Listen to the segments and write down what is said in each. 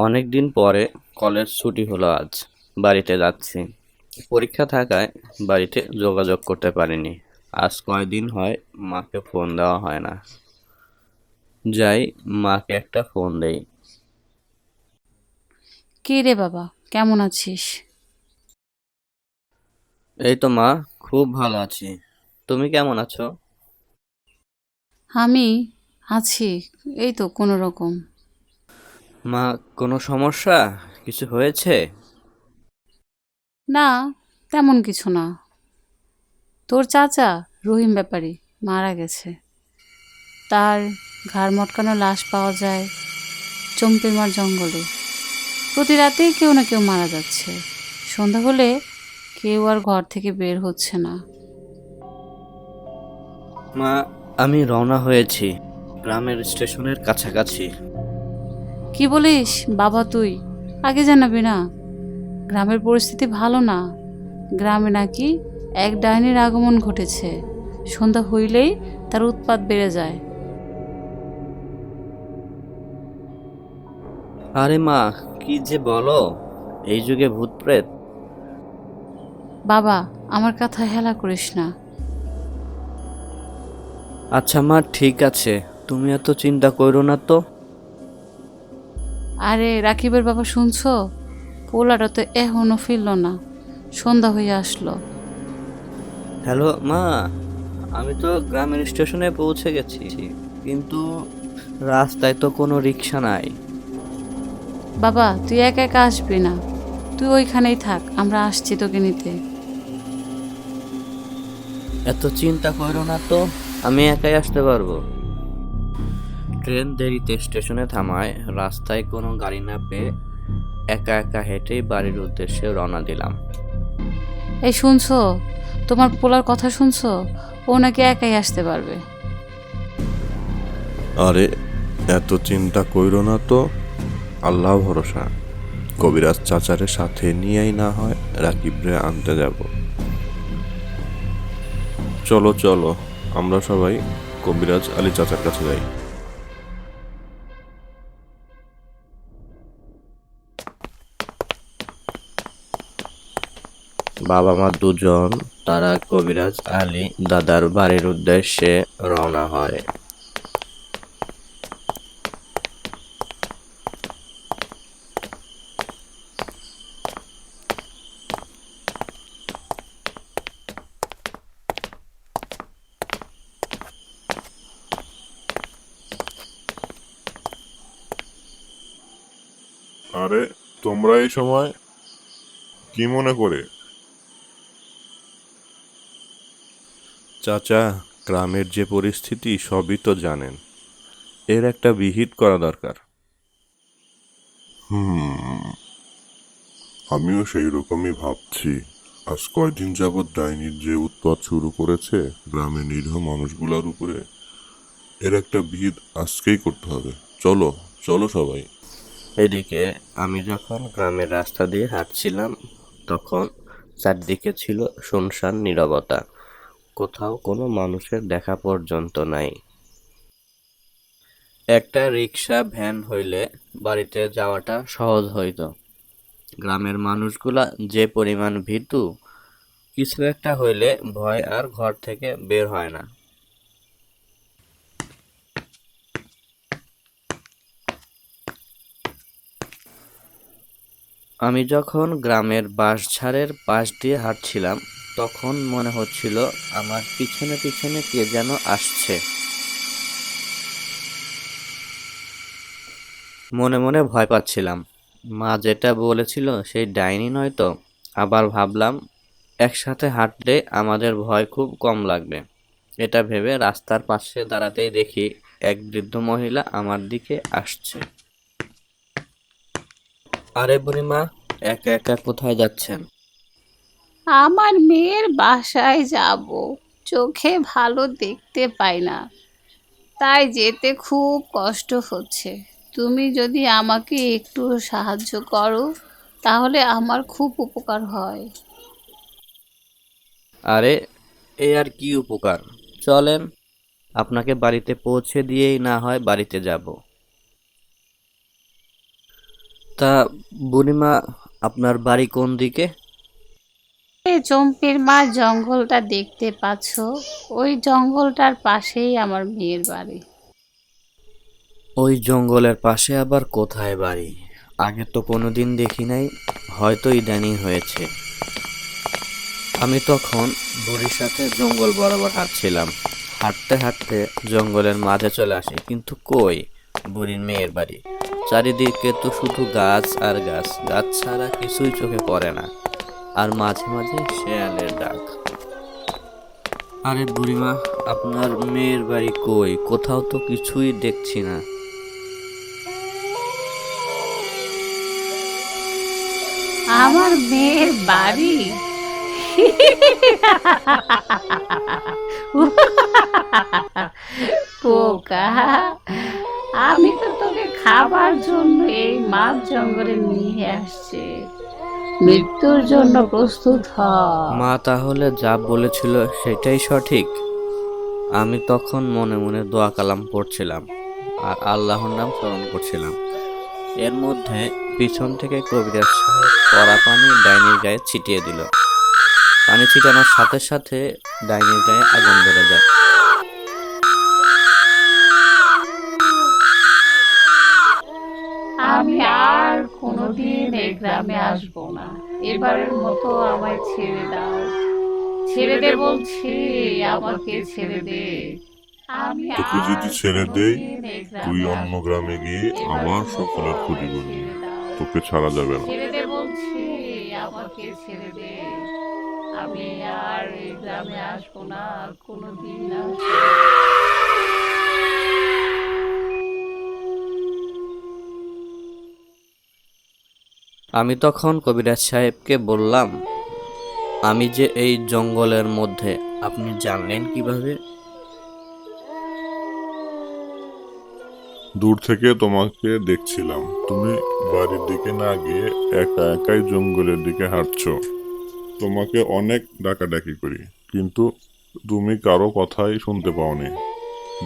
অনেক দিন পরে কলেজ ছুটি হলো আজ। বাড়িতে যাচ্ছি। পরীক্ষা থাকায় বাড়িতে যোগাযোগ করতে পারিনি। আজ কয়দিন হয় মাকে ফোন দেওয়া হয় না। যাই, মাকে একটা ফোন দেই। কে রে বাবা, কেমন আছিস? এই তো মা, খুব ভালো আছি। তুমি কেমন আছো? আমি আছি, এই তো কোনো রকম। মা, কোনো সমস্যা? কিছু হয়েছে? না, তেমন কিছু না। তোর চাচা রহিম ব্যাপারী মারা গেছে। তার ঘাড় মটকানো লাশ পাওয়া যায় চম্পিমার জঙ্গলে। প্রতি রাতেই কেউ না কেউ মারা যাচ্ছে। সন্ধ্যা হলে কেউ আর ঘর থেকে বের হচ্ছে না। মা, আমি রওনা হয়েছি গ্রামের স্টেশনের কাছাকাছি। কি বলিস বাবা তুই? আগে জানাবি না? গ্রামের পরিস্থিতি ভালো না। গ্রামে নাকি এক ডাইনির আগমন ঘটেছে। সন্ধ্যা হইলেই তার উৎপাত বেড়ে যায়। আরে মা, কি যে বলো! এই যুগে ভূত প্রেত! বাবা, আমার কথা হেলা করিস না। আচ্ছা মা, ঠিক আছে, তুমি এত চিন্তা করো না তো। আরে রাকিবের বাবা শুনছো? পোলাটা তো এখনো ফিরল না। সন্ধ্যা হয়ে আসলো। হ্যালো মা, আমি তো গ্রামের স্টেশনে পৌঁছে গেছি, কিন্তু রাস্তায় তো কোনো রিক্সা নাই। বাবা তুই একা একা আসবি না। তুই ওইখানেই থাক, আমরা আসছি তোকে নিতে। এত চিন্তা করো না তো, আমি একাই আসতে পারবো। ট্রেন দেরিতে স্টেশনে থামায়, রাস্তায় কোনো গাড়ি না পেয়ে একা একা হেঁটেই বাড়ির উদ্দেশ্যে রওনা দিলাম। এই শুনছো? তোমার পোলার কথা শুনছো? ও নাকি একাই আসতে পারবে। আরে, এত চিন্তা কইরো না তো। আল্লাহ ভরসা। কবিরাজ চাচারে সাথে নিয়েই না হয় রাকিবরে আনতে যাব। চলো চলো, আমরা সবাই কবিরাজ আলী চাচার কাছে যাই। বাবা মা দুজন, তারা কবিরাজ আলী দাদার বাড়ির উদ্দেশ্যে রওনা হয়। আরে, তোমরা এই সময় কি মনে করে? চাচা, গ্রামের যে পরিস্থিতি সবই তো জানেন। এর একটা বিহিত করা দরকার। হুম, আমিও সেই রকমই ভাবছি। আজ কয়দিন যাবৎ ডাইনির যে উৎপাত শুরু করেছে গ্রামের নিরীহ মানুষগুলোর উপরে, এর একটা বিহিত আজকেই করতে হবে। চলো চলো সবাই। এদিকে আমি যখন গ্রামের রাস্তা দিয়ে হাঁটছিলাম, তখন চারদিকে ছিল শুনশান নীরবতা। কোথাও কোনো মানুষের দেখা পর্যন্ত নাই। একটা রিক্সা ভ্যান হইলে বাড়িতে যাওয়াটা সহজ হইতো। গ্রামের মানুষগুলা যে পরিমাণ ভীতু, কিছু একটা হইলে ভয় আর ঘর থেকে বের হয় না। আমি যখন গ্রামের বাঁশঝাড়ের পাশ দিয়ে হাঁটছিলাম, তখন মনে হচ্ছিল আমার পিছনে পিছনে কে যেন আসছে। মনে মনে ভয় পাচ্ছিলাম। মা যেটা বলেছিল সেই ডাইনি নয় তো? আবার ভাবলাম, একসাথে হাঁটলে আমাদের ভয় খুব কম লাগবে। এটা ভেবে রাস্তার পাশে দাঁড়াতেই দেখি এক বৃদ্ধ মহিলা আমার দিকে আসছে। আরে বুড়িমা, একা একা কোথায় যাচ্ছেন? আমার মেয়ের বাসায় যাব। চোখে ভালো দেখতে পাই না, তাই যেতে খুব কষ্ট হচ্ছে। তুমি যদি আমাকে একটু সাহায্য করো তাহলে আমার খুব উপকার হয়। আরে, এ আর কি উপকার! চলেন, আপনাকে বাড়িতে পৌঁছে দিয়েই না হয় বাড়িতে যাব। তা বুড়িমা, আপনার বাড়ি কোন দিকে? এই চম্পির মা জঙ্গলটা দেখতে পাচ্ছ, ওই জঙ্গলটার পাশেই আমার মেয়ের বাড়ি। ওই জঙ্গলের পাশে আবার কোথায় বাড়ি? আগে তো কোনোদিন দেখি নাই, হয়তো ইদানিং হয়েছে। আমি তখন বুড়ির সাথে জঙ্গল বরাবর হাঁটছিলাম। হাঁটতে হাঁটতে জঙ্গলের মাঝে চলে আসি, কিন্তু কই বুড়ির মেয়ের বাড়ি? চারিদিকে তো শুধু গাছ আর গাছ, গাছ ছাড়া কিছুই চোখে পড়ে না। আর মাঝে মাঝে শেয়ালের ডাক। আরে বুড়িমা, আপনার মেয়ের বাড়ি কই? কোথাও তো কিছুই দেখছি না। আমার মেয়ের বাড়ি পোকা, আমি তো তোকে খাবার জন্য এই মাঝ জঙ্গলে নিয়ে আসছি। মৃত্যুর জন্য প্রস্তুত হ। মা তাহলে যা বলেছিল সেটাই সঠিক? আমি তখন মনে মনে দোয়া কালাম পড়ছিলাম আর আল্লাহর নাম স্মরণ করছিলাম। এর মধ্যে পিছন থেকে কবিরাজ সাহেব কড়া পানি ডাইনির গায়ে ছিটিয়ে দিল। পানি ছিটানোর সাথে সাথে ডাইনির গায়ে আগুন ধরে যায়। আমি আর কোনোদিন এই গ্রামে আসবো না। এবারের মতো আমায় ছেড়ে দাও, ছেড়ে দে বলছি, আমাকে ছেড়ে দে। আমি তোকে আর যদি ছেড়ে দেই, কোনোদিন এই গ্রামে তুই অন্য আসবো না। গ্রামে গিয়ে এবারের আবার মতো সকলের ক্ষতি আমায় করবি। ছেড়ে দাও, তোকে ছাড়া যাবে না। ছেড়ে দে বলছি, আমাকে ছেড়ে দে। আমি আর এই গ্রামে আসবো না, কোনোদিন আসবো না। আমি তখন কবিরাজ সাহেবকে বললাম, আমি যে এই জঙ্গলের মধ্যে, আপনি জানলেন কিভাবে? দূর থেকে তোমাকে দেখছিলাম, তুমি বাড়ির দিকে না গিয়ে একা একাই জঙ্গলের দিকে হাঁটছো। তোমাকে অনেক ডাকাডাকি করি, কিন্তু তুমি কারো কথাই শুনতে পাওনি।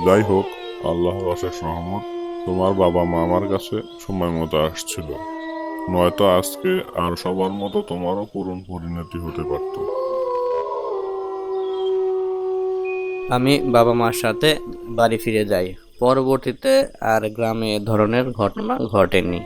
যাই হোক, আল্লাহর অশেষ রহমত, তোমার বাবা মা আমার কাছে সময় মতো আসছিল, নয়তো আজকে আর সবার মতো তোমারও করুণ পরিণতি হতে পারত। আমি বাবা মার সাথে বাড়ি ফিরে যাই। পরবর্তীতে আর গ্রামে এ ধরনের ঘটনা ঘটেনি।